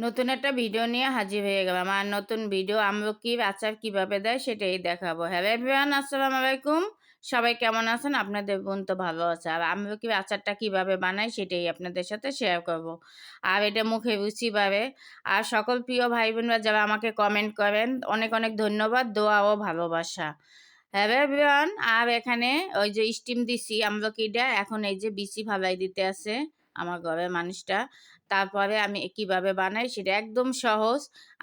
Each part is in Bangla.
নতুন একটা ভিডিও নিয়ে হাজির হয়ে গেলাম। আর নতুন ভিডিও আমলকির আচার কিভাবে দেয় সেটাই দেখাবো। হ্যালো এভরিওয়ান, আসসালামু আলাইকুম। সবাই কেমন আছেন? আপনাদের বোন তো ভালো আছে। আর আমলকির আচারটা কিভাবে বানাই সেটাই আপনাদের সাথে শেয়ার করব। আর এটা মুখে রুচি বাড়ে। আর সকল প্রিয় ভাই বোনরা যারা আমাকে কমেন্ট করেন, অনেক অনেক ধন্যবাদ, দোয়া ও ভালোবাসা। হ্যালো এভরিওয়ান, আর এখানে ওই যে স্টিম দিছি আমলকিটা, এখন এই যে বিচি ফালাই দিতে আছে আমার ঘরের মানুষটা। তারপরে আমি কিভাবে বানাই সেটা একদম সহজ।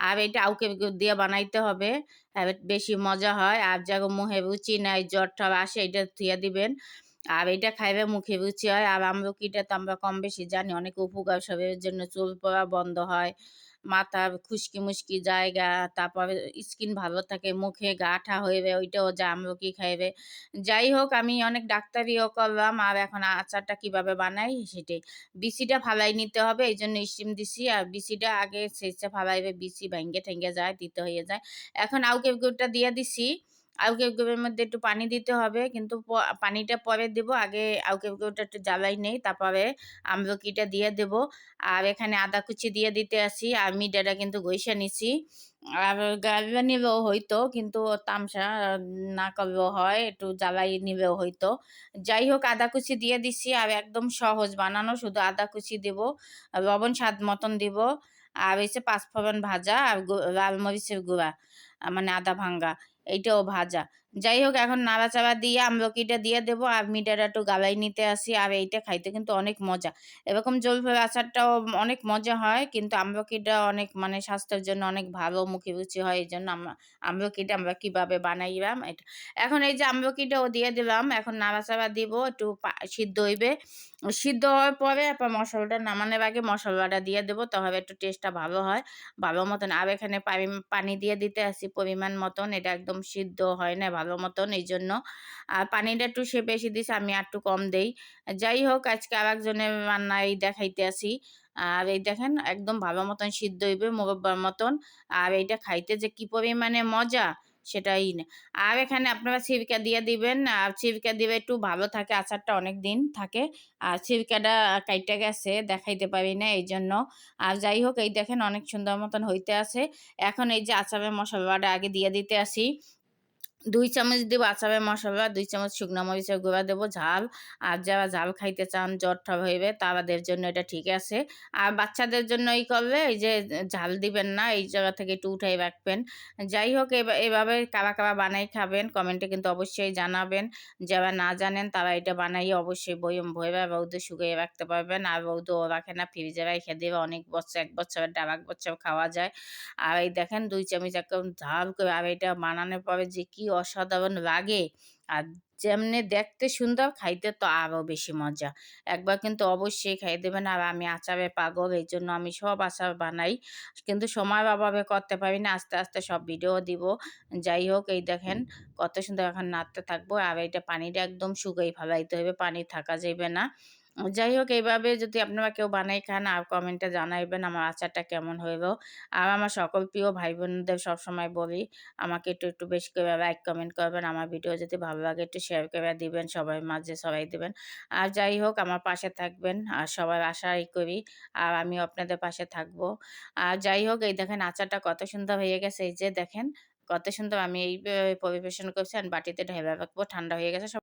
আর এটা আউকে দিয়ে বানাইতে হবে, বেশি মজা হয়। আর যারা মুখে রুচি নাই, জ্বর টর আসে, এটা থুয়ে দিবেন। আর এটা খাইলে মুখে রুচি হয়। আর আমলকিটা তো আমরা কম বেশি জানি অনেক উপকার, শরীরের জন্য চুল পড়া বন্ধ হয়, মাথার খুশকি মুশকি জায়গা, তারপরে স্কিন ভালো থাকে, মুখে গা ঠা হইবে, ওইটাও যা আমলকি খাইবে। যাই হোক, আমি অনেক ডাক্তারিও করলাম। আর এখন আচারটা কিভাবে বানাই সেটাই। বিচিটা ফালাই নিতে হবে, এই জন্য স্টিম দিছি। আর বিচিটা আগে ছেঁচে ফালাইবে, বিচি ভাঙ্গে ঠেঙ্গে যায়, তিতে হয়ে যায়। এখন আউকের গুড়টা দিয়ে দিছি। আউকের গুড়ের মধ্যে একটু পানি দিতে হবে, কিন্তু পানিটা পরে দিব। আগে আউকের গুড়টা একটু জ্বালাই নেই, তারপরে আমলকিটা দিয়ে দেব। আর এখানে আদা কুচি দিয়ে দিতে আসি। আর মিডাটা কিন্তু ঘষে নিছি। আর গালবা নিলেও হইতো, কিন্তু তামসা না করলেও হয়, একটু জ্বালাই নিলেও হইতো। যাই হোক, আদা কুচি দিয়ে দিছি। আর একদম সহজ বানানো, শুধু আদা কুচি দিব, লবণ স্বাদ মতন দিব। আর হচ্ছে পাঁচফোড়ন ভাজা, আর লাল মরিচের গুঁড়া, মানে আদা ভাঙ্গা, এইটাও ভাজা। যাই হোক, এখন নাড়াচাড়া দিয়ে আমলকিটা দিয়ে দেবো। আর মিটাটা একটু গালাই নিতে আসি। আর এইটা খাইতে কিন্তু অনেক মজা। এরকম জলফের আচারটাও অনেক মজা হয়, কিন্তু আমলকিটা অনেক মানে স্বাস্থ্যের জন্য অনেক ভালো, মুখে রুচি হয়। এই জন্য আমলকিটা আমরা কিভাবে বানাইলাম এটা। এখন এই যে আমলকিটাও দিয়ে দিলাম, এখন নাড়াচাড়া দিব, একটু সিদ্ধ হইবে। সিদ্ধ হওয়ার পরে আপনার মশলাটা নামানোর আগে মশলাটা দিয়ে দেবো, তাহলে একটু টেস্টটা ভালো হয়, ভালো মতন। আর এখানে পানি দিয়ে দিতে আসি পরিমাণ মতন, এটা একদম সিদ্ধ হয় না ভালো মতন, এই জন্য। আর পানিটা একটু সে বেশি দিছে, আমি একটু কম দেই। যাই হোক, আজকে আর একজনের রান্নায় দেখাইতে আসি। আর এই দেখেন একদম ভালো মতন সিদ্ধ হইবে, মোরব্বার মতন। আর এইটা খাইতে যে কি পরিমাণে মজা, সেটাই না। আর এখানে আপনারা সিরকা দিয়ে দিবেন। আর সিরকা দিবে একটু ভালো থাকে, আচারটা অনেক দিন থাকে। আর সিরকাটা কাইটা গেছে, দেখাইতে পারি না, এই জন্য। আর যাই হোক, এই দেখেন অনেক সুন্দর মতন হইতে আছে। এখন এই যে আচারের মশলাটা আগে দিয়ে দিতে আসি। ২ চামচ দেবো আচারের মসলা, ২ চামচ শুকনা মরিচের গুঁড়া দেবো, ঝাল। আর যারা ঝাল খাইতে চান, জ্বর-টর হইবে, তাদের জন্য এটা ঠিক আছে। আর বাচ্চাদের জন্য এই করলে এই যে ঝাল দিবেন না, এই জায়গা থেকে একটু উঠাই রাখবেন। যাই হোক, এভাবে কারা, কারা বানাই খাবেন কমেন্টে কিন্তু অবশ্যই জানাবেন। যারা না জানেন তারা এটা বানাইয়ে অবশ্যই বয়ম ভইরা রৌদে শুকিয়ে রাখতে পারবেন। আর রৌদেও রাখে না, ফ্রিজে রাইখে দিলে অনেক বছর, ১ বছরের, ১.৫ বছর খাওয়া যায়। আর এই দেখেন ২ চামচ একদম ঝাল করে। আর এটা বানানোর পরে যে কি অসাধারণ লাগে! আর যেমনে দেখতে সুন্দর, খাইতে তো আরো বেশি মজা। একবার কিন্তু অবশ্যই খাইয়ে দেবেন। আর আমি আচারে পাগল, এইজন্য আমি সব আচার বানাই। কিন্তু সময়ের অভাবে করতে পারি না। আস্তে, আস্তে সব ভিডিও দিব। যাই হোক, এই দেখেন কত সুন্দর, এখন নাড়তে থাকবো। আর এইটা পানিটা একদম শুকাই ফেলাইতে হবে, পানি থাকা যাইবে না। যাই হোক, এইভাবে যদি আপনারা কেউ বানাই খান, আর কমেন্টে জানাইবেন আমার আচারটা কেমন হইলো। আর আমার সকল প্রিয় ভাই বোনদের সবসময় বলি, আমাকে একটু, একটু বেশি করে লাইক কমেন্ট করবেন। আমার ভিডিও যদি ভালো লাগে একটু শেয়ার করে দিবেন, সবার মাঝে ছড়াই দিবেন। আর যাই হোক, আমার পাশে থাকবেন। আর সবার আশাই করি। আর আমিও আপনাদের পাশে থাকবো। আর যাই হোক, এই দেখেন আচারটা কত সুন্দর হয়ে গেছে। এই যে দেখেন কত সুন্দর, আমি এই পরিবেশন করছি। আর বাটিতে ঢেলে রাখবো, ঠান্ডা হয়ে গেছে।